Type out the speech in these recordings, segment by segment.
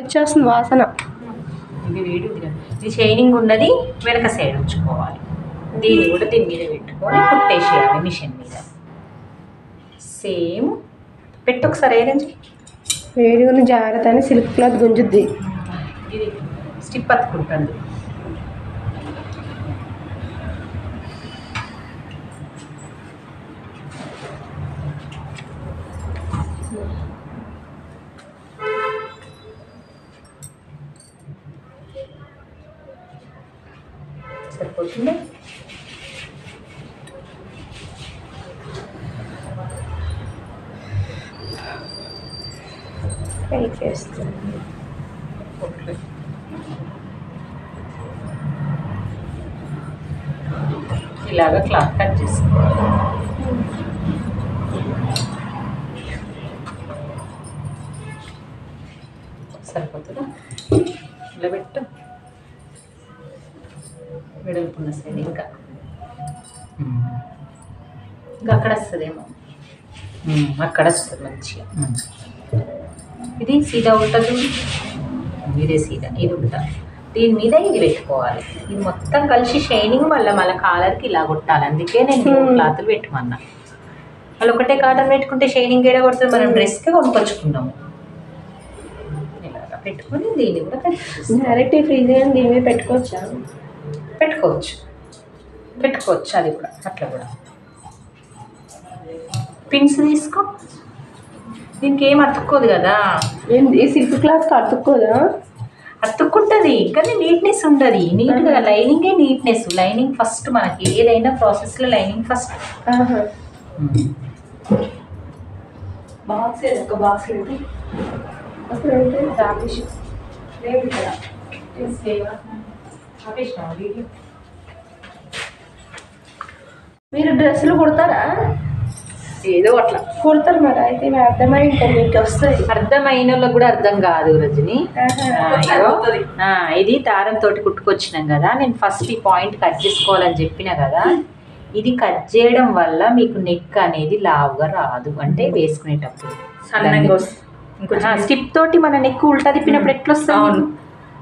వచ్చేస్తుంది వాసన. ఇది వేడి ఉంది కదా, ఇది షైనింగ్ ఉన్నది వెనక సైడ్ ఉంచుకోవాలి. దీన్ని కూడా దీని మీద పెట్టుకొని కుట్టేసేయాలి మిషన్ మీద. సేమ్ పెట్టు ఒకసారి ఏరేంజ్. వేడి ఉన్న జాగ్రత్త అని సిల్క్ క్లాత్ గుంజుద్ది. ఇది స్టిప్ పట్టుకుంటుంది. సరిపోతుంది. ఇలాగా క్లాత్ కట్ చేసుకోవాలి. సరిపోతుందా? ఇలా పెట్టు. వెడల్పున్న సైడ్ ఇంకా అక్కడ వస్తుందేమో, అక్కడ వస్తుంది మంచిగా. ఇది సీదా ఉంటుంది, ఇదే సీదా, ఇది ఉంటా. దీని మీద ఇది పెట్టుకోవాలి. ఇది మొత్తం కలిసి షైనింగ్ మళ్ళీ కాలర్కి ఇలా కొట్టాలి. అందుకే నేను క్లాతులు పెట్టుమన్నా. వాళ్ళు ఒకటే కాటన్ పెట్టుకుంటే షైనింగ్ ఏడా కొడుతుంది. మనం డ్రెస్కి కొనుక్కొచ్చుకున్నాము. ఇలాగా పెట్టుకొని దీన్ని కూడా డైరెక్ట్ ఫ్రీజ్ దీని మీద పెట్టుకోవచ్చా? పెట్టుకోవచ్చు అది కూడా. అట్లా కూడా పిన్స్ తీసుకో. దీనికి ఏం అతుక్కోదు కదా. ఏంది సిల్క్ క్లాత్ అతుక్కోదా? అతుక్కుంటుంది కానీ నీట్నెస్ ఉండదు. నీట్గా లైనింగే నీట్నెస్. Lining first. మనకి ఏదైనా ప్రాసెస్లో లైనింగ్ ఫస్ట్. బాక్స్ ఒక బాక్స్ ఏంటి అప్పుడు మీరు డ్రెస్సులు కుడతారా? ఏదో అట్లా కుడతారు. మరి అయితే అర్థమై ఉంటుంది, మీకు వస్తుంది. అర్థమైన వాళ్ళకి కూడా అర్థం కాదు రజని. ఇది దారంతో కుట్టుకొచ్చినాం కదా. నేను ఫస్ట్ ఈ పాయింట్ కట్ చేసుకోవాలని చెప్పిన కదా. ఇది కట్ చేయడం వల్ల మీకు నెక్ అనేది లావుగా రాదు. అంటే వేసుకునేటప్పుడు స్టిప్ తోటి మన నెక్ ఉల్టా తిప్పినప్పుడు ఎట్లా వస్తుంది?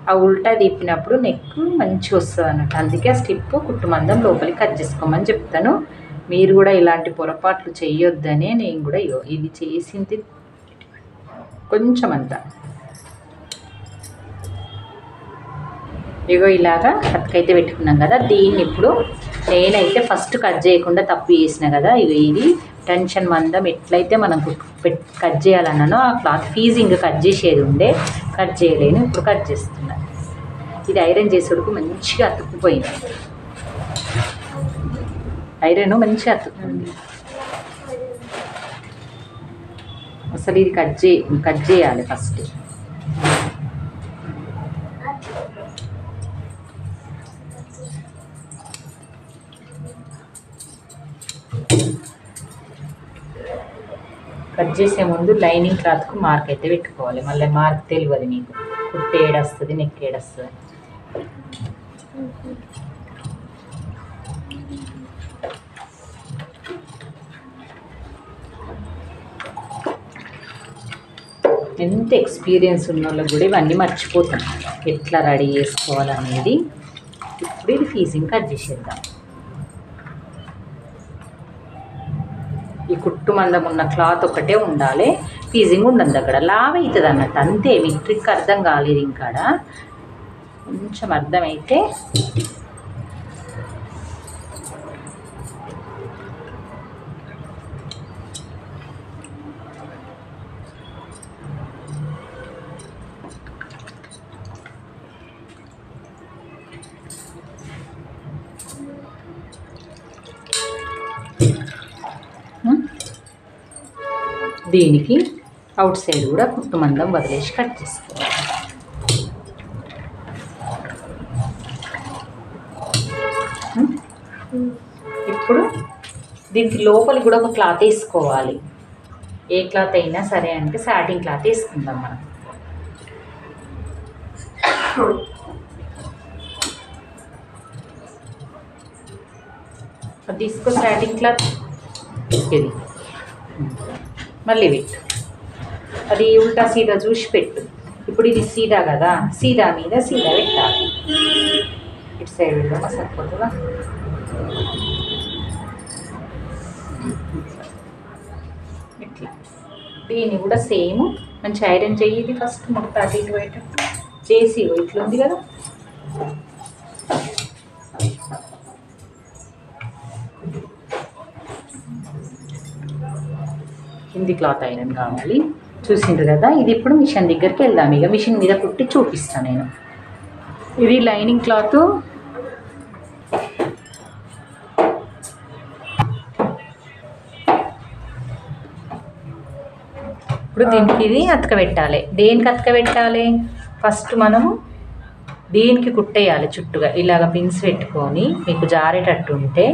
ఆ ఉల్టా తిప్పినప్పుడు నెక్ మంచిగా వస్తుంది అన్నట్టు. అందుకే ఆ స్టిప్ కుట్టుమందం లోపలికి కట్ చేసుకోమని చెప్తాను. మీరు కూడా ఇలాంటి పొరపాట్లు చెయ్యొద్దనే నేను కూడా ఇది చేసింది కొంచెం అంతా. ఇగో ఇలాగా కత్తికైతే పెట్టుకున్నాం కదా. దీన్ని ఇప్పుడు నేనైతే ఫస్ట్ కట్ చేయకుండా తప్పు చేసిన కదా. ఇది టెన్షన్ మందం ఎట్లయితే మనం కట్ చేయాలన్నానో ఆ క్లాత్ ఫీజింగ్ కట్ చేసేది ఉండే, కట్ చేయలేను. ఇప్పుడు కట్ చేస్తున్నాను. ఇది ఐరన్ చేసేటప్పుడు మంచిగా అతుక్కుపోయింది. ఐరన్ మంచిగా అతుక్కుంది. అసలు ఇది కట్ చేయాలి ఫస్ట్. కట్ చేసే ముందు లైనింగ్ క్లాత్కు మార్క్ అయితే పెట్టుకోవాలి. మళ్ళీ మార్క్ తెలియదు మీకు, కుట్టు ఏడొస్తుంది, నెక్ ఏడొస్తుంది. ఎంత ఎక్స్పీరియన్స్ ఉన్న వాళ్ళకి కూడా ఇవన్నీ మర్చిపోతాం, ఎట్లా రెడీ చేసుకోవాలనేది. ఇప్పుడు ఇది ఫీజింగ్ కట్ చేసేద్దాం. ఈ కుట్టు మందం ఉన్న క్లాత్ ఒకటే ఉండాలి, ఫీజింగ్ ఉండదు. అక్కడ లావ్ అవుతుంది అన్నట్టు. అంతే. మీకు ట్రిక్ అర్థం కాలేదు ఇంకా. కొంచెం అర్థమైతే దీనికి అవుట్ సైడ్ కూడా కుట్టు మందం వదిలేసి కట్ చేసుకోవాలి. ఇప్పుడు దీనికి లోపలికి కూడా ఒక క్లాత్ వేసుకోవాలి. ఏ క్లాత్ అయినా సరే అంటే సాటిన్ క్లాత్ వేసుకుందాం మనం. అది తీసుకో సాటిన్ క్లాత్. ఇది మళ్ళీ పెట్టు. అది ఉల్టా సీదా చూసి పెట్టు. ఇప్పుడు ఇప్పుడు ఇది సీదా కదా, సీదా మీద సీదా పెట్టాలి. ఇటు సైడ్ వెళ్ళామా సరిపోతుందా? ఇట్లా దీన్ని కూడా సేమ్ మంచి ఐరన్ చెయ్యి. ఫస్ట్ మొత్తం అటు ఇటు బయట చేసి ఇట్లా ఉంది కదా, కింది క్లాత్ ఐరన్ కావాలి. చూసిండ్రు కదా, ఇది ఇప్పుడు మిషన్ దగ్గరికి వెళ్దాం. ఇక మిషన్ మీద కుట్టి చూపిస్తాను నేను. ఇది లైనింగ్ క్లాత్. ఇప్పుడు దీనికి ఇది అతకబెట్టాలి. దేనికి అతకబెట్టాలి? ఫస్ట్ మనము దీనికి కుట్టేయాలి చుట్టుగా. ఇలాగ పిన్స్ పెట్టుకొని మీకు జారేటట్టు ఉంటే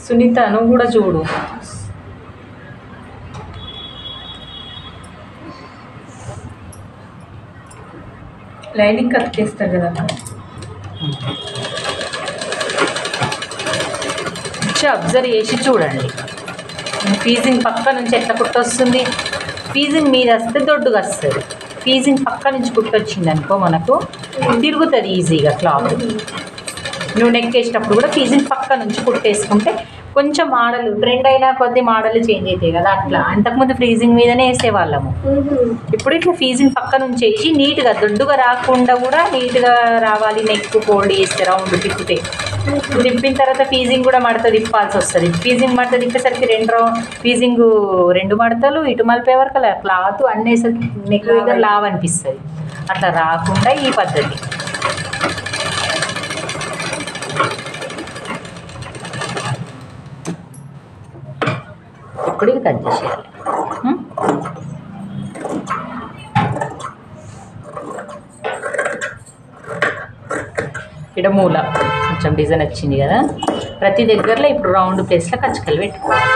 సునీత నువ్వు కూడా చూడు. లైనింగ్ కట్ కదా, అబ్జర్వ్ చేసి చూడండి. ఫీజింగ్ పక్క నుంచి ఎట్లా కుట్టొస్తుంది. ఫీజింగ్ మీద వస్తే దొడ్డుగా వస్తుంది. ఫీజింగ్ పక్క నుంచి కుట్టొచ్చింది అనుకో మనకు తిరుగుతుంది ఈజీగా క్లాత్. నువ్వు నెక్ వేసేటప్పుడు కూడా ఫీజింగ్ పక్క నుంచి కుట్టేసుకుంటే కొంచెం మోడల్ ట్రెండ్ అయినా కొద్ది మోడల్ చేంజ్ అవుతాయి కదా. అట్లా అంతకుముందు ఫ్రీజింగ్ మీదనే వేసేవాళ్ళము. ఇప్పుడు ఇట్లా ఫీజింగ్ పక్క నుంచి వేసి నీట్గా దొడ్డుగా రాకుండా కూడా నీట్గా రావాలి. నెక్ ఫోల్డ్ చేస్తే రౌండ్ తిప్పితే తిప్పిన తర్వాత ఫీజింగ్ కూడా మడత తిప్పాల్సి వస్తుంది. ఫీజింగ్ మడత తిప్పేసరికి ఫీజింగ్ 2 మడతలు ఇటు మలిపే వరకు క్లాత్ అన్నేసరికి నెక్ దగ్గర లావ్ అనిపిస్తుంది. అట్లా రాకుండా ఈ పద్ధతి. ఇప్పుడు ఇది కట్ చేసేయాలి. ఇక్కడ మూల కొంచెం డిజైన్ వచ్చింది కదా, ప్రతి దగ్గరలో ఇప్పుడు రౌండ్ ప్లేస్లో కచ్చకలు పెట్టుకోవాలి.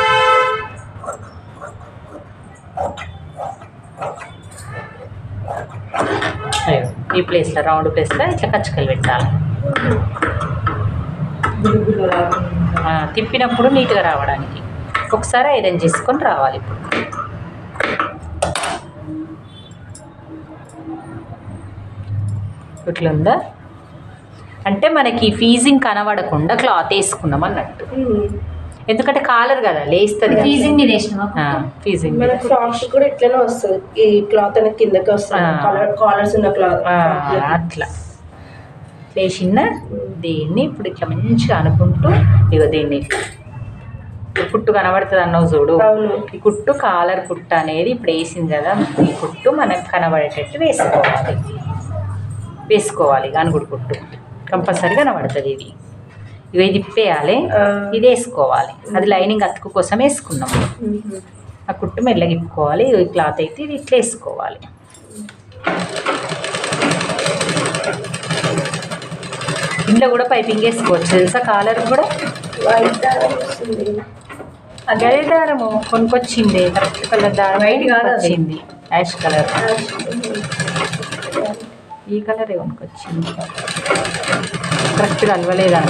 ఈ ప్లేస్లో రౌండ్ ప్లేస్లో ఇట్లా కచ్చకలు పెట్టాలి. తిప్పినప్పుడు నీట్గా రావడానికి ఒకసారి ఐరన్ చేసుకొని రావాలి. ఇప్పుడు ఇట్లా ఉందా అంటే మనకి ఫీజింగ్ కనబడకుండా క్లాత్ వేసుకున్నాం అన్నట్టు. ఎందుకంటే కాలర్ కదా లేస్తుంది. ఫీజింగ్ ఫీజింగ్ ఫ్రాక్స్ కూడా ఇట్లనే వస్తుంది. ఈ క్లాత్ అనేది కిందకి వస్తుంది, కాలర్స్ ఉన్న క్లాత్ అట్లా వేసిన దీన్ని ఇప్పుడు ఇట్లా మంచిగా అనుకుంటూ ఇక దీన్ని కుట్టు కనబడుతుంది అన్నావు చూడు. ఈ కుట్టు కాలర్ కుట్టు అనేది ఇప్పుడు వేసింది కదా, ఈ కుట్టు మనకు కనబడేటట్టు వేసుకోవాలి. అనుగుడు కుట్టు కంపల్సరీ కనబడుతుంది. ఇవి తిప్పేయాలి, ఇది వేసుకోవాలి. అది లైనింగ్ అతుకు కోసం వేసుకున్నాం. ఆ కుట్టు మెల్లగా ఇప్పుకోవాలి. ఈ క్లాత్ అయితే ఇది ఇట్లా వేసుకోవాలి. ఇంట్లో కూడా పైపింగ్ వేసుకోవచ్చు తెలుసా. కాలర్ కూడా గదే దారము కొనుక్కొచ్చింది. కరెక్ట్ కలర్ దారం వైట్ కాదు వచ్చింది, యాష్ కలర్. ఈ కలరే కొనుక్కొచ్చింది. కరెక్ట్గా అలవలేదా?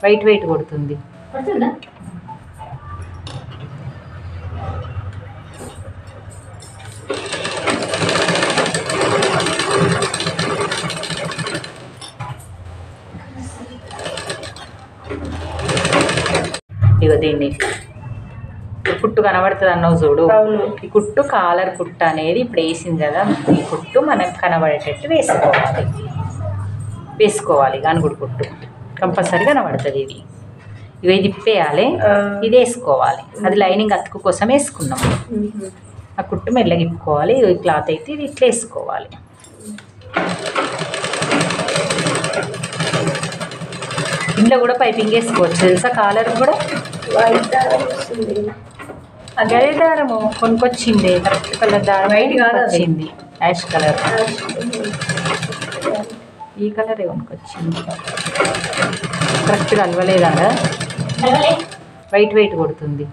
వైట్ కొడుతుంది. ఇక దీన్ని కుట్టు కనబడుతుంది అన్నావు చూడు. ఈ కుట్టు కాలర్ కుట్టు అనేది ఇప్పుడు వేసింది కదా, ఈ కుట్టు మనకు కనబడేటట్టు వేసుకోవాలి. అనుగుడు కుట్టు కంపల్సరీ కనబడుతుంది. ఇవి తిప్పేయాలి, ఇది వేసుకోవాలి. అది లైనింగ్ అతుకు కోసం వేసుకున్నాం. ఆ కుట్టు మెల్లగా ఇప్పుకోవాలి. ఈ క్లాత్ అయితే ఇది ఇట్లా వేసుకోవాలి. ఇంట్లో కూడా పైపింగ్ వేసుకోవచ్చు తెలుసా. కాలర్ కూడా గదే దారము కొనుక్కొచ్చింది. కరెక్ట్ కలర్ దారం వైట్ కాదు వచ్చింది, యాష్ కలర్. ఈ కలరే కొనుక్కొచ్చింది. కరెక్ట్గా అలవలేదా? వైట్ కొడుతుంది.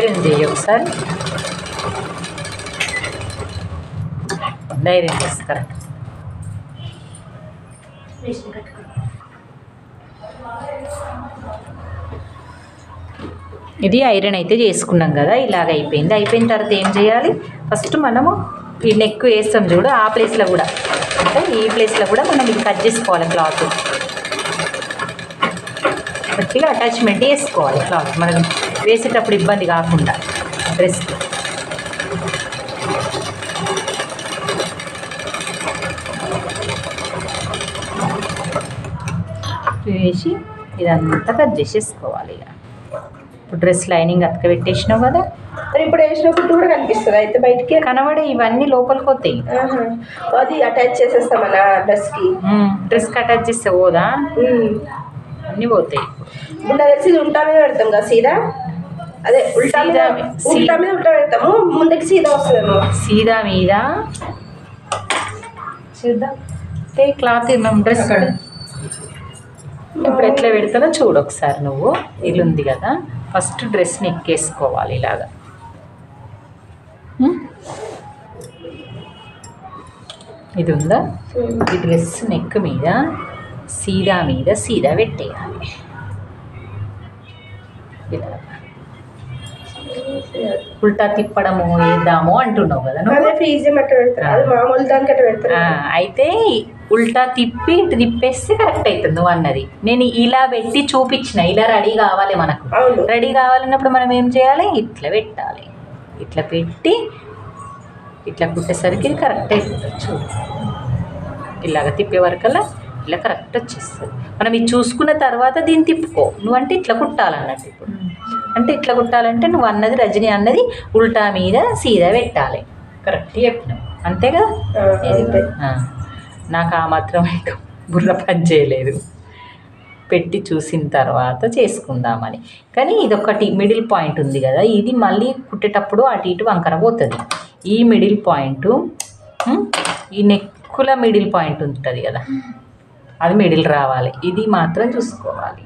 ధైర్యం చేయి ఒకసారి, ధైర్యం చేస్తారా. ఇది ఐరన్ అయితే చేసుకున్నాం కదా, ఇలాగ అయిపోయింది. అయిపోయిన తర్వాత ఏం చేయాలి, ఫస్ట్ మనము ఈ నెక్ వేస్తాం చూడు, ఆ ప్లేస్లో కూడా అంటే ఈ ప్లేస్లో కూడా మనం ఇది కట్ చేసుకోవాలి. క్లాత్ గట్టిగా అటాచ్మెంట్ వేసుకోవాలి. క్లాత్ మనం వేసేటప్పుడు ఇబ్బంది కాకుండా డ్రెస్ వేసి ఇదంతా కట్ చేసేసుకోవాలి. ఇక ఇప్పుడు డ్రెస్ లైనింగ్ అతకబెట్టేసినావు కదా, మరి ఇప్పుడు వేసినప్పుడు కూడా కనిపిస్తుంది అయితే బయటికి కనబడే ఇవన్నీ లోపలికి వస్తాయి. అది అటాచ్ చేసేస్తామన్నా డ్రెస్కి. డ్రెస్కి అటాచ్ చేస్తే పోదా, అన్నీ పోతాయి. ఇప్పుడు నాకు తెలిసి ఉల్టా మీద పెడతాం కదా సీదా, అదే ఉల్టా మీద ఉల్టా పెడతాము, ముందుకి సీదా వస్తుందేమో. సీదా మీద చూద్దాం క్లాత్ మేము డ్రెస్ ఇప్పుడు ఎట్లా పెడతానో చూడు ఒకసారి. నువ్వు ఇది ఉంది కదా, ఫస్ట్ డ్రెస్ని ఎక్కేసుకోవాలి ఇలాగా. ఇది ఉందా, ఈ డ్రెస్ నెక్ మీద సీదా పెట్టేయాలి ఇలా. ఉల్టా తిప్పడము వేద్దాము అంటున్నావు కదా అయితే ఉల్టా తిప్పి ఇటు తిప్పేస్తే కరెక్ట్ అవుతుంది నువ్వు అన్నది. నేను ఇలా పెట్టి చూపించిన, ఇలా రెడీ కావాలి మనకు. రెడీ కావాలన్నప్పుడు మనం ఏం చేయాలి, ఇట్లా పెట్టాలి. ఇట్లా పెట్టి ఇట్లా కుట్టేసరికి ఇది కరెక్ట్ అవుతుంది. చూడు ఇలాగ తిప్పే వరకల్లా ఇలా కరెక్ట్ వచ్చేస్తుంది. మనం ఇది చూసుకున్న తర్వాత దీన్ని తిప్పుకో. నువ్వంటే ఇట్లా కుట్టాలన్నట్టు. ఇప్పుడు అంటే ఇట్లా కుట్టాలంటే నువ్వు అన్నది రజని అన్నది ఉల్టా మీద సీదా పెట్టాలి. కరెక్ట్ చెప్పినావు అంతే కదా. నాకు ఆ మాత్రం బుర్ర పని చేయలేదు, పెట్టి చూసిన తర్వాత చేసుకుందామని. కానీ ఇదొకటి మిడిల్ పాయింట్ ఉంది కదా, ఇది మళ్ళీ కుట్టేటప్పుడు అటు ఇటు వంకర పోతుంది. ఈ మిడిల్ పాయింట్, ఈ నెక్కుల మిడిల్ పాయింట్ ఉంటుంది కదా, అది మిడిల్ రావాలి. ఇది మాత్రం చూసుకోవాలి.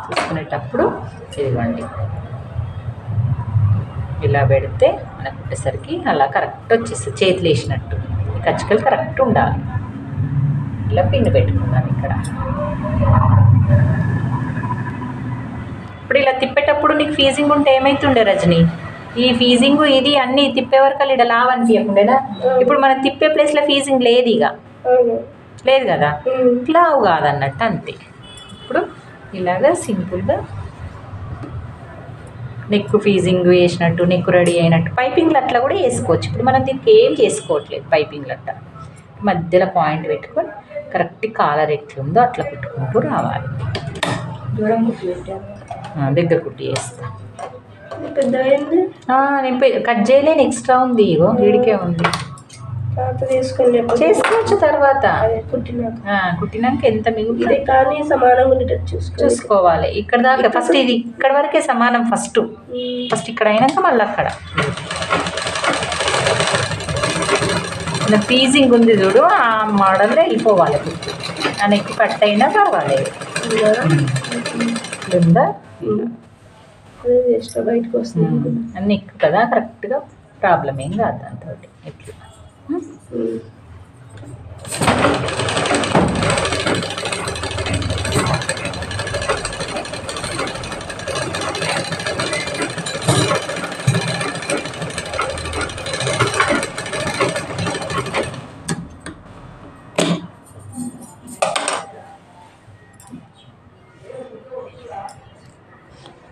చూసుకునేటప్పుడు ఇదిగోండి ఇలా పెడితే మనకు కుట్టేసరికి అలా కరెక్ట్ వచ్చేస్తుంది. చేతులు వేసినట్టు ఈ కచ్చికలు కరెక్ట్ ఉండాలి. ఇలా పిన్ పెట్టుకున్నాను ఇక్కడ. ఇప్పుడు ఇలా తిప్పేటప్పుడు నీకు ఫీజింగ్ ఉంటే ఏమవుతుండే రజని, ఈ ఫీజింగ్ ఇది అన్నీ తిప్పే వరకు ఇక్కడ లావ్ అనిపించకుండేనా. ఇప్పుడు మనం తిప్పే ప్లేస్లో ఫీజింగ్ లేదు, ఇక లేదు కదా, లావు కాదన్నట్టు అంతే. ఇప్పుడు ఇలాగా సింపుల్గా నెక్ ఫీజింగ్ వేసినట్టు, నెక్ రెడీ అయినట్టు పైపింగ్లు అట్లా కూడా వేసుకోవచ్చు. ఇప్పుడు మనం దీనికి ఏం చేసుకోవట్లేదు, పైపింగ్లు అట్లా మధ్యలో పాయింట్ పెట్టుకొని కరెక్ట్ కాలర్ ఎట్లుందో అట్లా కుట్టుకుంటూ రావాలి. దగ్గర కుట్టి వేస్తా. నేను కట్ చేయలేని ఎక్స్ట్రా ఉంది, ఇగో వీడికే ఉంది, చేసుకోవచ్చు తర్వాత కుట్టినాక ఎంత మిగులుతుంది కానీ సమానంగా చూసుకోవాలి. ఇక్కడ దాకా ఫస్ట్ ఇది ఇక్కడ వరకే సమానం. ఫస్ట్ ఇక్కడ అయినాక మళ్ళీ అక్కడ ఫీజింగ్ ఉంది చూడు, ఆ మోడల్లో వెళ్ళిపోవాలి. ఆ నెక్ కట్ అయినా పర్వాలేదు. ఉందా బయటకు వస్తుంది నెక్ కదా, కరెక్ట్గా ప్రాబ్లం ఏం కాదు దాంతో. ఎట్లా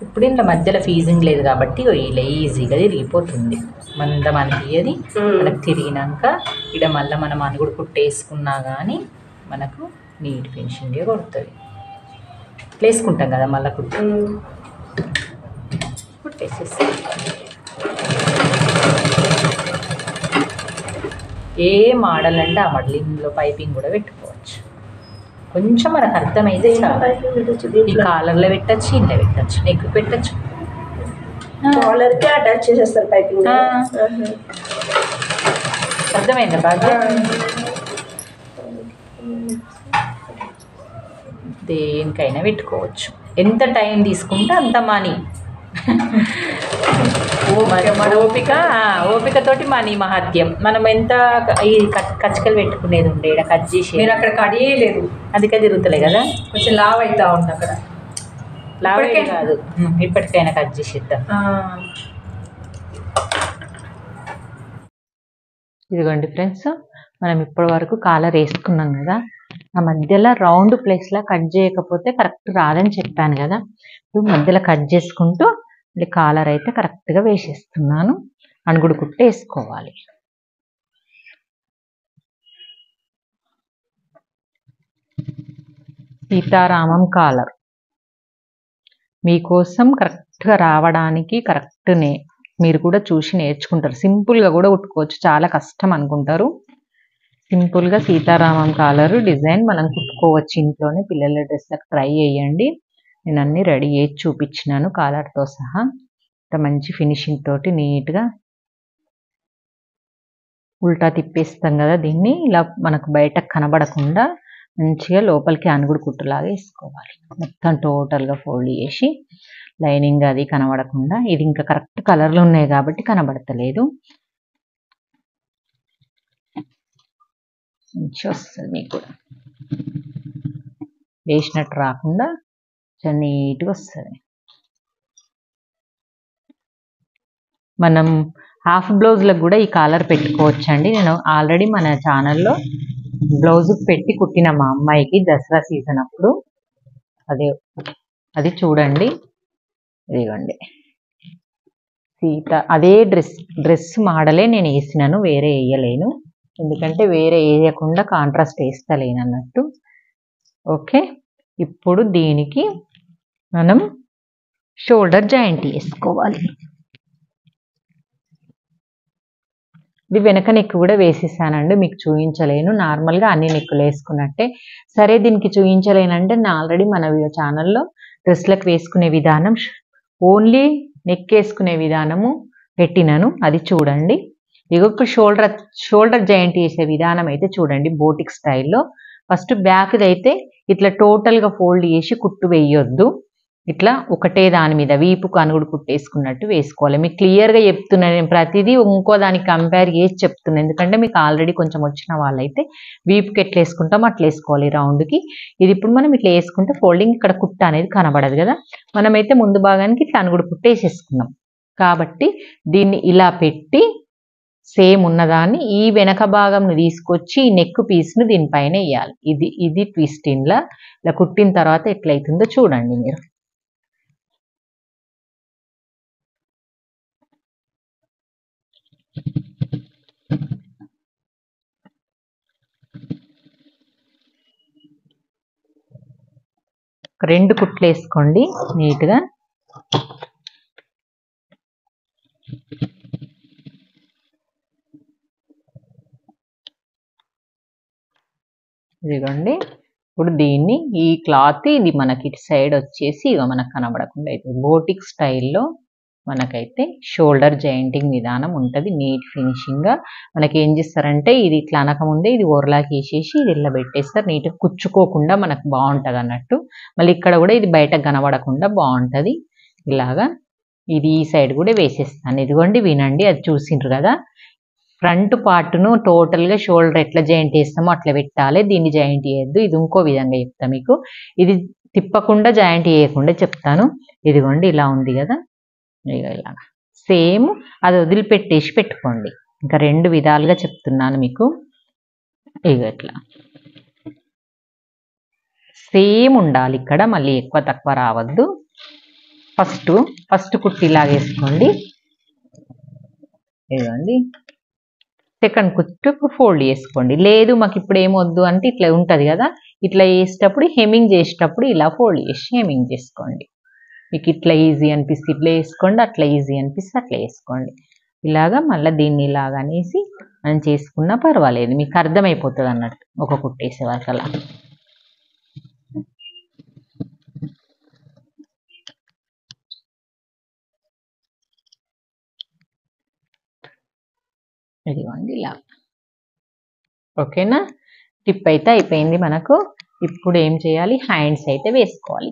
ఇప్పుడు ఇంట్లో మధ్యలో ఫీజింగ్ లేదు కాబట్టి ఇలా ఈజీగా తిరిగిపోతుంది. మందం అనిపించేది మనకు తిరిగినాక ఇక్కడ మళ్ళీ మనం అనుగుడు కుట్టేసుకున్నా కానీ మనకు నీట్ ఫినిషింగే కొడుతుంది. వేసుకుంటాం కదా మళ్ళీ కుట్టేసేసి ఏ మోడల్ అంటే ఆ మోడల్ ఇందులో పైపింగ్ కూడా పెట్టుకోవచ్చు. కొంచెం మనకు అర్థమైతే ఈ కాలర్లో పెట్టచ్చు, ఇంట్లో పెట్టచ్చు, నెక్ పెట్టచ్చు, కాలర్కి అటాచ్ చేసేస్తారు పైపింగ్. అర్థమైందా బాగా? దేనికైనా పెట్టుకోవచ్చు. ఎంత టైం తీసుకుంటే అంత మనీ. ఓపికతోటి మనీ మహత్యం. మనం ఎంత ఈ కచ్చకలు పెట్టుకునేది ఉండే ఇక్కడ కట్ చేసి నేను అక్కడ కడియలేదు, అందుకే తిరుగుతలే కదా, కొంచెం లావ్ అవుతా ఉంది అక్కడ. లావే కాదు, ఇప్పటికైనా కట్ చేసేద్దాం. ఇదిగోండి ఫ్రెండ్స్, మనం ఇప్పటి వరకు కాలర్ వేసుకున్నాం కదా, ఆ మధ్యలో రౌండ్ ప్లేస్లో కట్ చేయకపోతే కరెక్ట్ రాదని చెప్పాను కదా. ఇప్పుడు మధ్యలో కట్ చేసుకుంటూ మళ్ళీ కాలర్ అయితే కరెక్ట్గా వేసేస్తున్నాను. అణుగుడు కుట్టు వేసుకోవాలి. సీతారామం కాలర్ మీకోసం కరెక్ట్గా రావడానికి మీరు కూడా చూసి నేర్చుకుంటారు. సింపుల్గా కూడా కుట్టుకోవచ్చు, చాలా కష్టం అనుకుంటారు. సింపుల్గా సీతారామం కాలరు డిజైన్ మనం కుట్టుకోవచ్చు ఇంట్లోనే. పిల్లల డ్రెస్లకు ట్రై చేయండి. నేను అన్నీ రెడీ చేసి చూపించినాను కాలర్తో సహా. ఇంత మంచి ఫినిషింగ్ తోటి నీట్గా ఉల్టా తిప్పేస్తాం కదా, దీన్ని ఇలా మనకు బయటకు కనబడకుండా మంచిగా లోపలికి అణుగుడు కుట్టులాగా వేసుకోవాలి. మొత్తం టోటల్గా ఫోల్డ్ చేసి లైనింగ్ అది కనబడకుండా. ఇది ఇంకా కరెక్ట్ కలర్లు ఉన్నాయి కాబట్టి కనబడతలేదు. మంచిగా వస్తుంది మీకు కూడా, వేసినట్టు రాకుండా చాలా నీట్గా వస్తుంది. మనం హాఫ్ బ్లౌజ్లకు కూడా ఈ కాలర్ పెట్టుకోవచ్చండి. నేను ఆల్రెడీ మన ఛానల్లో బ్లౌజుకి పెట్టి కుట్టిన మా అమ్మాయికి దసరా సీజన్ అప్పుడు. అది చూడండి. ఇదిగోండి అదే డ్రెస్ మోడలే నేను వేసినాను, వేరే వేయలేను. ఎందుకంటే వేరే వేయకుండా కాంట్రాస్ట్ వేస్తలేను అన్నట్టు. ఓకే, ఇప్పుడు దీనికి మనం షోల్డర్ జాయింట్ వేసుకోవాలి. ఇది వెనక నెక్ కూడా వేసేసానండి, మీకు చూపించలేను. నార్మల్గా అన్ని నెక్కులు వేసుకున్నట్టే. సరే, దీనికి చూపించలేనంటే నేను ఆల్రెడీ మన ఛానల్లో డ్రెస్లకు వేసుకునే విధానం, ఓన్లీ నెక్ వేసుకునే విధానము పెట్టినాను, అది చూడండి. ఇప్పుడు షోల్డర్ జాయింట్ చేసే విధానం అయితే చూడండి. బోటిక్ స్టైల్లో ఫస్ట్ బ్యాక్ది అయితే ఇట్లా టోటల్గా ఫోల్డ్ చేసి కుట్టు వేయొద్దు. ఇట్లా ఒకటే దాని మీద వీపుకు అణుగుడు కుట్టేసుకున్నట్టు వేసుకోవాలి. మీకు క్లియర్గా చెప్తున్నాను, నేను ప్రతిదీ ఇంకో దానికి కంపేర్ చేసి చెప్తున్నాను. ఎందుకంటే మీకు ఆల్రెడీ కొంచెం వచ్చిన వాళ్ళైతే వీపుకి ఎట్లా వేసుకుంటామో అట్లా వేసుకోవాలి రౌండ్కి. ఇది ఇప్పుడు మనం ఇట్లా వేసుకుంటే ఫోల్డింగ్ ఇక్కడ కుట్ట అనేది కనబడదు కదా. మనమైతే ముందు భాగానికి ఇట్లా అణుగుడు కుట్టు వేసేసుకున్నాం కాబట్టి దీన్ని ఇలా పెట్టి సేమ్ ఉన్నదాన్ని ఈ వెనక భాగంను తీసుకొచ్చి ఈ నెక్ పీస్ను దీనిపైన వేయాలి. ఇది ట్విస్ట్ ఇలా కుట్టిన తర్వాత ఎట్లయితుందో చూడండి మీరు. రెండు కుట్లు వేసుకోండి నీట్గా. ఇదిగోండి, ఇప్పుడు దీన్ని ఈ క్లాత్ ఇది మనకి ఇటు సైడ్ వచ్చేసి ఇక మనకు కనబడకుండా అవుతుంది. బోటిక్ స్టైల్లో మనకైతే షోల్డర్ జాయింటింగ్ విధానం ఉంటుంది. నీట్ ఫినిషింగ్గా మనకి ఏం చేస్తారంటే ఇది ఇట్లా అనకముందే ఇది ఓర్లాకి వేసేసి ఇది ఇలా పెట్టేస్తారు. నీట్గా కుచ్చుకోకుండా మనకు బాగుంటుంది అన్నట్టు. మళ్ళీ ఇక్కడ కూడా ఇది బయటకు కనబడకుండా బాగుంటుంది. ఇలాగా ఇది ఈ సైడ్ కూడా వేసేస్తాను. ఇదిగోండి వినండి, అది చూసిండ్రు కదా. ఫ్రంట్ పార్ట్ను టోటల్గా షోల్డర్ ఎట్లా జాయింట్ వేస్తామో అట్లా పెట్టాలి. దీన్ని జాయింట్ చేయొద్దు. ఇది ఇంకో విధంగా చెప్తా మీకు. ఇది తిప్పకుండా జాయింట్ చేయకుండా చెప్తాను. ఇదిగోండి ఇలా ఉంది కదా, ఇలాగా సేమ్ అది వదిలిపెట్టేసి పెట్టుకోండి. ఇంకా రెండు విధాలుగా చెప్తున్నాను మీకు. ఇట్లా సేమ్ ఉండాలి ఇక్కడ, మళ్ళీ ఎక్కువ తక్కువ రావద్దు. ఫస్ట్ కుట్టి లాగేసుకోండి. ఇదిగోండి సెకండ్ కుట్టు ఫోల్డ్ చేసుకోండి. లేదు మాకు ఇప్పుడు ఏమొద్దు అంటే ఇట్లా ఉంటుంది కదా, ఇట్లా వేసేటప్పుడు హెమ్మింగ్ చేసేటప్పుడు ఇలా ఫోల్డ్ చేసి హెమ్మింగ్ చేసుకోండి. మీకు ఇట్లా ఈజీ అనిపిస్తే ఇట్లా వేసుకోండి, అట్లా ఈజీ అనిపిస్తే అట్లా వేసుకోండి. ఇలాగా మళ్ళీ దీన్ని ఇలాగా అనేసి మనం చేసుకున్నా పర్వాలేదు, మీకు అర్థమైపోతుంది అన్నట్టు ఒక కుట్టేసే వరకు అలా. ఇదిగోండి ఇలా. ఓకేనా, టిప్ అయితే అయిపోయింది మనకు. ఇప్పుడు ఏం చేయాలి, హ్యాండ్స్ అయితే వేసుకోవాలి.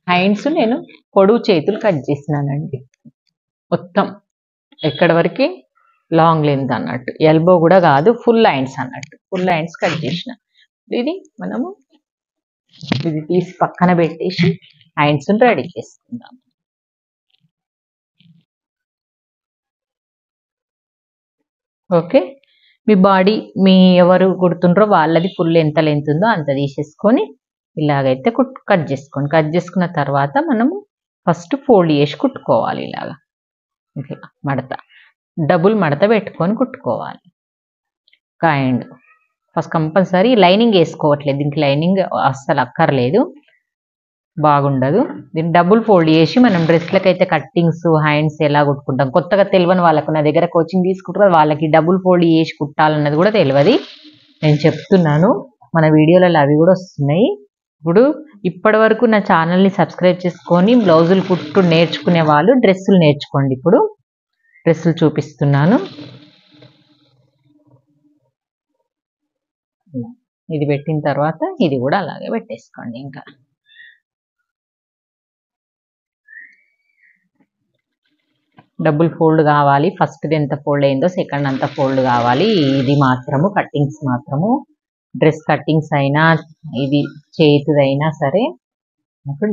హ్యాండ్స్ నేను పొడుగు చేతులు కట్ చేసినానండి మొత్తం ఎక్కడి వరకు లాంగ్ లెంత్ అన్నట్టు, ఎల్బో కూడా కాదు, ఫుల్ హ్యాండ్స్ అన్నట్టు, ఫుల్ హ్యాండ్స్ కట్ చేసిన. ఇది మనము ఇది తీసి పక్కన పెట్టేసి హ్యాండ్స్ రెడీ చేసుకుందాం. ఓకే, మీ బాడీ మీ ఎవరు కుడుతుండ్రో వాళ్ళది ఫుల్ ఎంత లెంత్ ఉందో అంత తీసేసుకొని ఇలాగైతే కట్ చేసుకోండి. కట్ చేసుకున్న తర్వాత మనము ఫస్ట్ ఫోల్డ్ చేసి కుట్టుకోవాలి. ఇలాగా ఇట్లా మడత, డబుల్ మడత పెట్టుకొని కుట్టుకోవాలి. అండ్ ఫస్ట్ కంపల్సరీ లైనింగ్ వేసుకోవట్లేదు, దీనికి లైనింగ్ అస్సలు అక్కర్లేదు, బాగుండదు. దీన్ని డబుల్ ఫోల్డ్ చేసి మనం డ్రెస్లకైతే కట్టింగ్స్ హ్యాండ్స్ ఎలా కుట్టుకుంటాం, కొత్తగా తెలియని వాళ్ళకు నా దగ్గర కోచింగ్ తీసుకుంటారు, వాళ్ళకి డబుల్ ఫోల్డ్ చేసి కుట్టాలన్నది కూడా తెలియదు. నేను చెప్తున్నాను, మన వీడియోలలో అవి కూడా వస్తున్నాయి. ఇప్పుడు ఇప్పటి వరకు నా ఛానల్ని సబ్స్క్రైబ్ చేసుకొని బ్లౌజులు కుట్టు నేర్చుకునే వాళ్ళు డ్రెస్సులు నేర్చుకోండి. ఇప్పుడు డ్రెస్సులు చూపిస్తున్నాను. ఇది పెట్టిన తర్వాత ఇది కూడా అలాగే పెట్టేసుకోండి. ఇంకా డబుల్ ఫోల్డ్ కావాలి, ఫస్ట్ది ఎంత ఫోల్డ్ అయిందో సెకండ్ అంత ఫోల్డ్ కావాలి. ఇది మాత్రము కట్టింగ్స్ మాత్రము, డ్రెస్ కట్టింగ్స్ అయినా ఇది చేతిదైనా సరే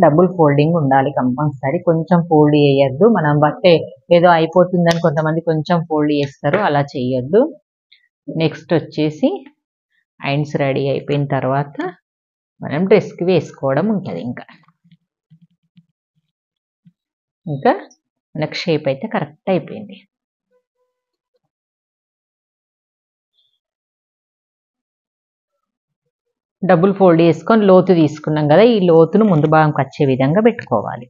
డబుల్ ఫోల్డింగ్ ఉండాలి కంపల్సరీ. కొంచెం ఫోల్డ్ చేయొద్దు, మనం బట్టే ఏదో అయిపోతుందని కొంతమంది కొంచెం ఫోల్డ్ చేస్తారు, అలా చేయొద్దు. నెక్స్ట్ వచ్చేసి హ్యాండ్స్ రెడీ అయిపోయిన తర్వాత మనం డ్రెస్కి వేసుకోవడం ఉంటుంది. ఇంకా మనకు షేప్ అయితే కరెక్ట్ అయిపోయింది. డబుల్ ఫోల్డ్ చేసుకొని లోతు తీసుకున్నాం కదా, ఈ లోతును ముందు భాగంకి వచ్చే విధంగా పెట్టుకోవాలి.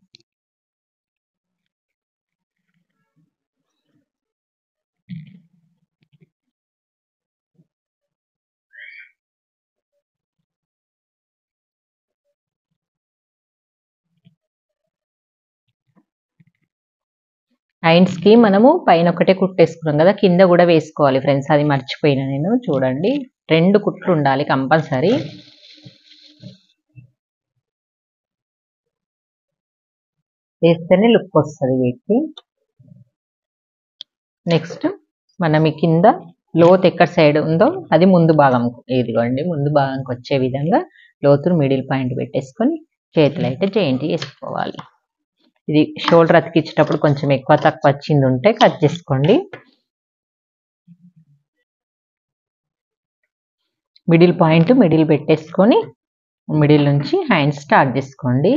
హ్యాండ్స్కి మనము పైన ఒకటే కుట్టేసుకున్నాం కదా, కింద కూడా వేసుకోవాలి ఫ్రెండ్స్, అది మర్చిపోయినా నేను. చూడండి, 2 కుట్లు ఉండాలి కంపల్సరీ. వేస్తేనే లుక్ వస్తుంది వీటికి. నెక్స్ట్ మనం ఈ కింద లోతు ఎక్కడ సైడ్ ఉందో అది ముందు భాగం, ఇదిగోండి ముందు భాగంకి వచ్చే విధంగా లోతును మిడిల్ పాయింట్ పెట్టేసుకొని చేతులు అయితే జాయింట్ చేసుకోవాలి. ఇది షోల్డర్ అతికించేటప్పుడు కొంచెం ఎక్కువ తక్కువ వచ్చింది ఉంటే కట్ చేసుకోండి. మిడిల్ పాయింట్ మిడిల్ పెట్టేసుకొని మిడిల్ నుంచి హ్యాండ్స్ స్టార్ట్ చేసుకోండి.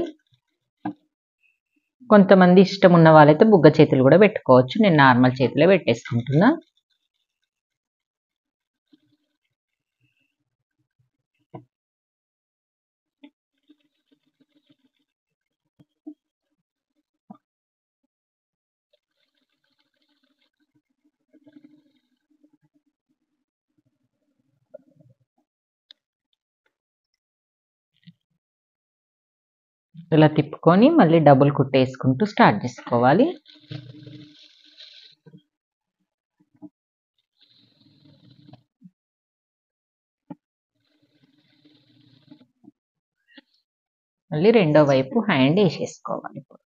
కొంతమంది ఇష్టం ఉన్న వాళ్ళైతే బుగ్గ చేతులు కూడా పెట్టుకోవచ్చు, నేను నార్మల్ చేతులే పెట్టేసుకుంటున్నా. ఇలా తిప్పుకొని మళ్ళీ డబుల్ కుట్టేసుకుంటూ స్టార్ట్ చేసుకోవాలి. మళ్ళీ రెండో వైపు హ్యాండ్ వేసేసుకోవాలి. ఇప్పుడు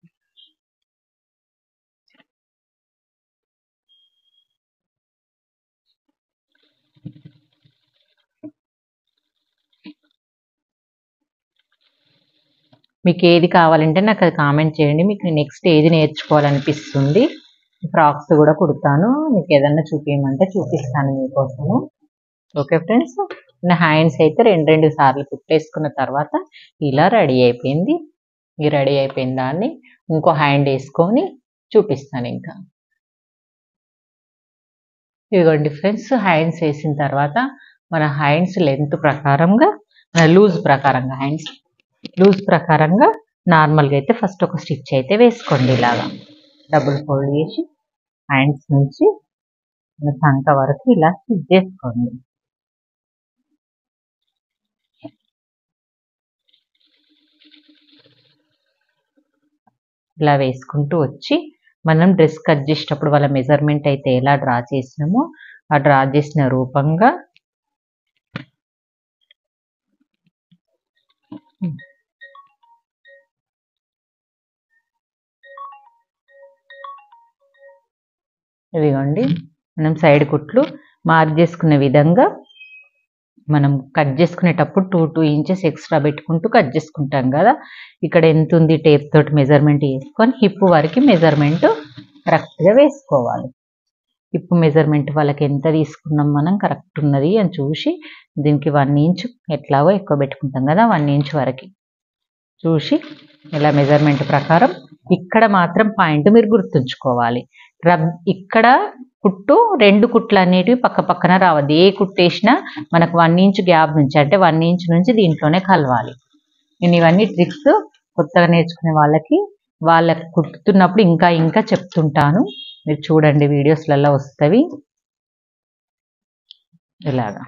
మీకు ఏది కావాలంటే నాకు అది కామెంట్ చేయండి. మీకు నెక్స్ట్ ఏది నేర్చుకోవాలనిపిస్తుంది. ఫ్రాక్స్ కూడా కుడతాను, మీకు ఏదన్నా చూపించమంటే చూపిస్తాను మీకోసము. ఓకే ఫ్రెండ్స్, నా హ్యాండ్స్ అయితే 2 సార్లు కుట్టేసుకున్న తర్వాత ఇలా రెడీ అయిపోయింది. ఈ రెడీ అయిపోయిన దాన్ని ఇంకో హ్యాండ్ వేసుకొని చూపిస్తాను. ఇంకా ఇదిగోండి ఫ్రెండ్స్, హ్యాండ్స్ వేసిన తర్వాత మన హ్యాండ్స్ లెంత్ ప్రకారంగా, మన లూజ్ ప్రకారంగా, హ్యాండ్స్ లూజ్ ప్రకారంగా నార్మల్గా అయితే ఫస్ట్ ఒక స్టిచ్ అయితే వేసుకోండి. ఇలాగా డబుల్ ఫోల్డ్ చేసి హ్యాండ్స్ నుంచి సంక వరకు ఇలా స్టిచ్ చేసుకోండి. ఇలా వేసుకుంటూ వచ్చి మనం డ్రెస్ కట్ చేసేటప్పుడు వాళ్ళ మెజర్మెంట్ అయితే ఎలా డ్రా చేసినామో ఆ డ్రా చేసిన రూపంగా ఇదిగోండి మనం సైడ్ కుట్లు మార్క్ చేసుకునే విధంగా మనం కట్ చేసుకునేటప్పుడు 2 ఇంచెస్ ఎక్స్ట్రా పెట్టుకుంటూ కట్ చేసుకుంటాం కదా. ఇక్కడ ఎంత ఉంది టేప్ తోటి మెజర్మెంట్ వేసుకొని హిప్ వరకు మెజర్మెంట్ కరెక్ట్గా వేసుకోవాలి. హిప్ మెజర్మెంట్ వాళ్ళకి ఎంత తీసుకున్నాం మనం కరెక్ట్ ఉన్నది అని చూసి దీనికి 1 ఇంచ్ ఎట్లాగో ఎక్కువ పెట్టుకుంటాం కదా, 1 ఇంచ్ వరకు చూసి ఇలా మెజర్మెంట్ ప్రకారం ఇక్కడ మాత్రం పాయింట్ మీరు గుర్తుంచుకోవాలి. ఇక్కడ కుట్టు 2 కుట్లు అనేటివి పక్క పక్కన రావద్దు. ఏ కుట్టేసినా మనకు 1 ఇంచ్ గ్యాప్ నుంచి అంటే 1 ఇంచ్ నుంచి దీంట్లోనే కలవాలి. నేను ఇవన్నీ ట్రిక్స్ కొత్తగా నేర్చుకునే వాళ్ళకి కుట్టుతున్నప్పుడు ఇంకా ఇంకా చెప్తుంటాను. మీరు చూడండి వీడియోస్లలో వస్తవి. ఇలాగా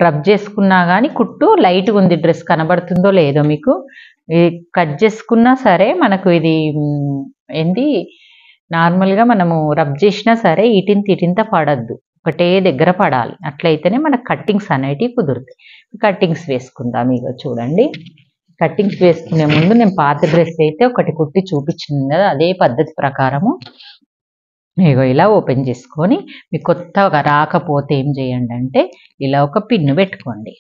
రబ్ చేసుకున్నా కానీ కుట్టు లైట్గా ఉంది, డ్రెస్ కనబడుతుందో లేదో మీకు. కట్ చేసుకున్నా సరే మనకు ఇది ఏంటి నార్మల్గా మనము రబ్ చేసినా సరే ఇటింత పడద్దు, ఒకటే దగ్గర పడాలి. అట్లయితేనే మనకు కట్టింగ్స్ అనేటివి కుదురుతాయి. కట్టింగ్స్ వేసుకుందాం. ఇక చూడండి, కట్టింగ్స్ వేసుకునే ముందు నేను పాత డ్రెస్ అయితే ఒకటి కుట్టి చూపించింది కదా, అదే పద్ధతి ప్రకారము ఇగో ఇలా ఓపెన్ చేసుకొని మీకు కొత్తగా రాకపోతే ఏం చేయండి అంటే ఇలా ఒక పిన్ను పెట్టుకోండి.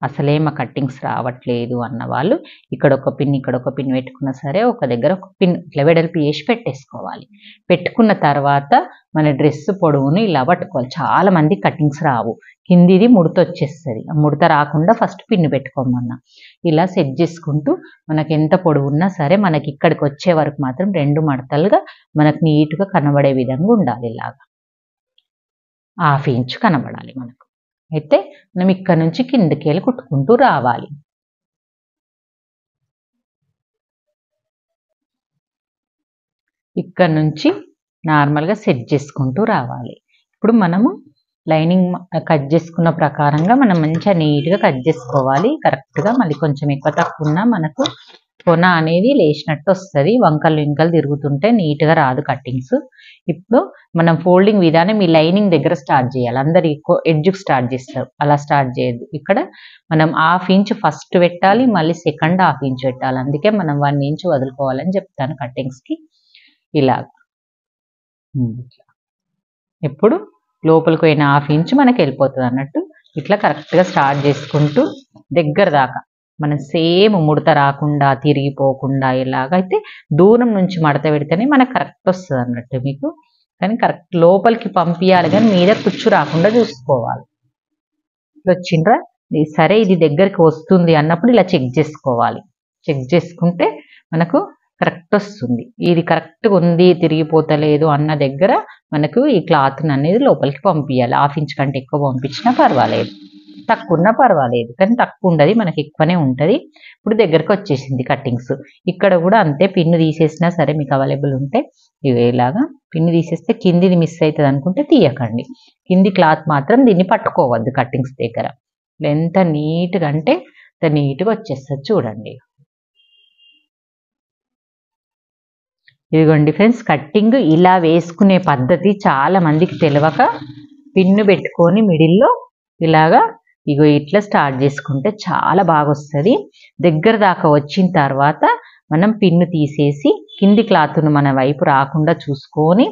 అసలేమ కట్టింగ్స్ రావట్లేదు అన్న వాళ్ళు ఇక్కడ ఒక పిన్ ఇక్కడ ఒక పిన్ పెట్టుకున్నా సరే ఒక దగ్గర ఒక పిన్ ఇట్లా వెడల్పు వేసి పెట్టేసుకోవాలి. పెట్టుకున్న తర్వాత మన డ్రెస్ పొడవును ఇలా పట్టుకోవాలి. చాలా మంది కట్టింగ్స్ రావు, కిందిది ముడత వచ్చేస్తుంది. ముడత రాకుండా ఫస్ట్ పిన్ను పెట్టుకోమన్నా ఇలా సెట్ చేసుకుంటూ మనకి ఎంత పొడవు ఉన్నా సరే మనకి ఇక్కడికి వచ్చే వరకు మాత్రం 2 మడతలుగా మనకు నీట్గా కనబడే విధంగా ఉండాలి. ఇలాగా 1/2 ఇంచ్ కనబడాలి మనకు. అయితే మనం ఇక్కడ నుంచి కిందకి వెళ్ళి కుట్టుకుంటూ రావాలి. ఇక్కడ నుంచి నార్మల్గా సెట్ చేసుకుంటూ రావాలి. ఇప్పుడు మనము లైనింగ్ కట్ చేసుకున్న ప్రకారంగా మనం మంచిగా నీట్గా కట్ చేసుకోవాలి. కరెక్ట్గా మళ్ళీ కొంచెం ఎక్కువ తక్కువ ఉన్నా మనకు కొన అనేది లేచినట్టు వస్తుంది. వంకలు వింకలు తిరుగుతుంటే నీట్గా రాదు కట్టింగ్స్. ఇప్పుడు మనం ఫోల్డింగ్ విధానం ఈ లైనింగ్ దగ్గర స్టార్ట్ చేయాలి. అందరు ఎడ్జ్కి స్టార్ట్ చేస్తారు, అలా స్టార్ట్ చేయద్దు. ఇక్కడ మనం 1/2 ఇంచ్ ఫస్ట్ పెట్టాలి, మళ్ళీ సెకండ్ 1/2 ఇంచ్ పెట్టాలి. అందుకే మనం 1 ఇంచ్ వదులుకోవాలని చెప్తాను కట్టింగ్స్కి. ఇలా ఇప్పుడు లోపలికి పోయిన 1/2 ఇంచ్ మనకి వెళ్ళిపోతుంది అన్నట్టు. ఇట్లా కరెక్ట్గా స్టార్ట్ చేసుకుంటూ దగ్గర దాకా మనం సేమ్ ముడత రాకుండా తిరిగిపోకుండా ఎలాగైతే దూరం నుంచి మడత పెడితేనే మనకు కరెక్ట్ వస్తుంది అన్నట్టు మీకు. కానీ కరెక్ట్ లోపలికి పంపించాలి కానీ మీద కుచ్చు రాకుండా చూసుకోవాలి. వచ్చిండ్రా సరే ఇది దగ్గరికి వస్తుంది అన్నప్పుడు ఇలా చెక్ చేసుకోవాలి. చెక్ చేసుకుంటే మనకు కరెక్ట్ వస్తుంది. ఇది కరెక్ట్గా ఉంది తిరిగిపోతలేదు అన్న దగ్గర మనకు ఈ క్లాత్ అనేది లోపలికి పంపించాలి. 1/2 ఇంచ్ కంటే ఎక్కువ పంపించినా పర్వాలేదు, తక్కువ ఉన్నా పర్వాలేదు. కానీ తక్కువ ఉండదు, మనకి ఎక్కువనే ఉంటుంది. ఇప్పుడు దగ్గరకు వచ్చేసింది కట్టింగ్స్. ఇక్కడ కూడా అంతే, పిన్ను తీసేసినా సరే మీకు అవైలబుల్ ఉంటే ఇలాగా పిన్ను తీసేస్తే కిందిది మిస్ అవుతుంది అనుకుంటే తీయకండి. కింది క్లాత్ మాత్రం దీన్ని పట్టుకోవద్దు కట్టింగ్స్ దగ్గర. ఎంత నీట్గా అంటే అంత నీట్గా వచ్చేస్తుంది చూడండి. ఇదిగోండి ఫ్రెండ్స్, కట్టింగ్ ఇలా వేసుకునే పద్ధతి చాలా మందికి తెలియక పిన్ను పెట్టుకొని మిడిల్లో ఇలాగా ఇగో ఇట్లా స్టార్ట్ చేసుకుంటే చాలా బాగా వస్తుంది. దగ్గర దాకా వచ్చిన తర్వాత మనం పిన్ను తీసేసి కింది క్లాత్ను మన వైపు రాకుండా చూసుకొని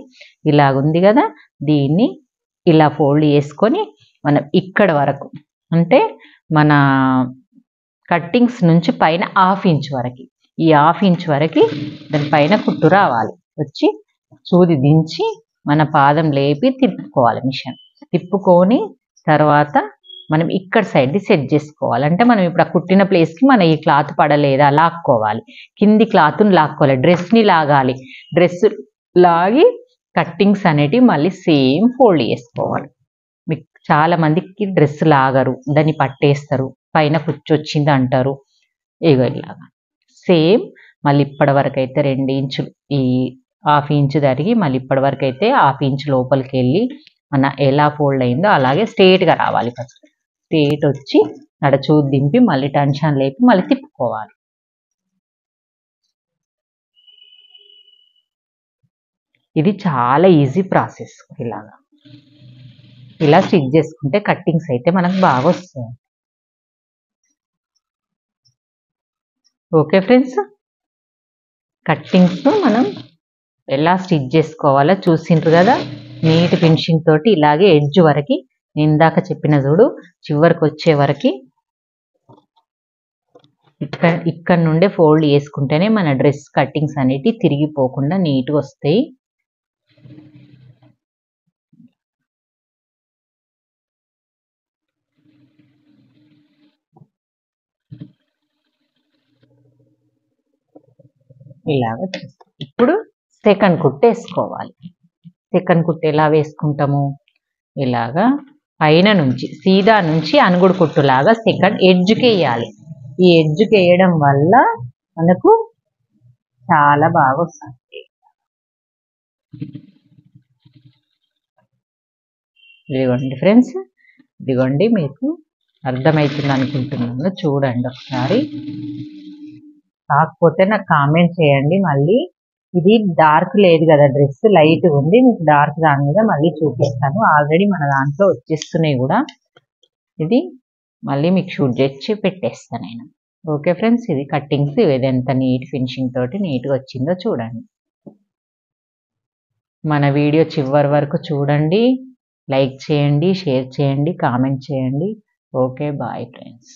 ఇలాగుంది కదా దీన్ని ఇలా ఫోల్డ్ చేసుకొని మనం ఇక్కడ వరకు అంటే మన కట్టింగ్స్ నుంచి పైన 1/2 ఇంచ్ వరకు, ఈ 1/2 ఇంచ్ వరకు దానిపైన కుట్టు రావాలి. వచ్చి సూది దించి మన పాదం లేపి తిప్పుకోవాలి. మిషన్ తిప్పుకొని తర్వాత మనం ఇక్కడ సైడ్ది సెట్ చేసుకోవాలి. అంటే మనం ఇప్పుడు ఆ కుట్టిన ప్లేస్కి మన ఈ క్లాత్ పడలేదా లాక్కోవాలి. కింది క్లాత్ని లాక్కోవాలి, డ్రెస్ని లాగాలి. డ్రెస్ లాగి కట్టింగ్స్ అనేటివి మళ్ళీ సేమ్ ఫోల్డ్ చేసుకోవాలి. మీకు చాలా మందికి డ్రెస్ లాగరు, దాన్ని పట్టేస్తారు, పైన కూర్చొచ్చింది అంటారు. ఇగో ఇలాగా సేమ్ మళ్ళీ ఇప్పటి వరకు అయితే 2 ఇంచులు ఈ 1/2 ఇంచ్ జరిగి మళ్ళీ ఇప్పటి వరకు అయితే 1/2 ఇంచ్ లోపలికి వెళ్ళి మన ఎలా ఫోల్డ్ అయిందో అలాగే స్ట్రేట్గా రావాలి. ఫస్ట్ స్ట్రేట్ వచ్చి నడచూ దింపి మళ్ళీ టెన్షన్ లేపి మళ్ళీ తిప్పుకోవాలి. ఇది చాలా ఈజీ ప్రాసెస్. ఇలా స్టిచ్ చేసుకుంటే కట్టింగ్స్ అయితే మనకు బాగా వస్తాయి. ఓకే ఫ్రెండ్స్, కట్టింగ్స్ మనం ఎలా స్టిచ్ చేసుకోవాలో చూసిండ్రు కదా. నీట్ ఫినిషింగ్ తోటి ఇలాగే ఎడ్జ్ వరకు నేను ఇందాక చెప్పిన చూడు చివరికి వచ్చే వరకు ఇక్కడ నుండే ఫోల్డ్ చేసుకుంటేనే మన డ్రెస్ కట్టింగ్స్ అనేటివి తిరిగిపోకుండా నీట్గా వస్తాయి. ఇలాగ ఇప్పుడు సెకండ్ కుట్టు వేసుకోవాలి. సెకండ్ కుట్టు ఎలా వేసుకుంటాము, ఇలాగా పైన నుంచి సీదా నుంచి అనుగుడు కుట్టులాగా సెకండ్ ఎడ్జ్కి వేయాలి. ఈ ఎడ్జ్కి వేయడం వల్ల మనకు చాలా బాగా వస్తుంది. ఇదిగోండి ఫ్రెండ్స్, ఇదిగోండి మీకు అర్థమవుతుంది అనుకుంటున్నాను, చూడండి ఒకసారి. కాకపోతే నాకు కామెంట్ చేయండి మళ్ళీ. ఇది డార్క్ లేదు కదా, డ్రెస్ లైట్ ఉంది, మీకు డార్క్ దాని మీద మళ్ళీ చూపిస్తాను. ఆల్రెడీ మన దాంట్లో వచ్చేస్తున్నాయి కూడా, ఇది మళ్ళీ మీకు షూట్ చేసి పెట్టేస్తాను నేను. ఓకే ఫ్రెండ్స్, ఇది కట్టింగ్స్. ఇది ఎంత నీట్ ఫినిషింగ్ తోటి నీట్గా వచ్చిందో చూడండి. మన వీడియో చివరి వరకు చూడండి, లైక్ చేయండి, షేర్ చేయండి, కామెంట్ చేయండి. Okay, bye friends.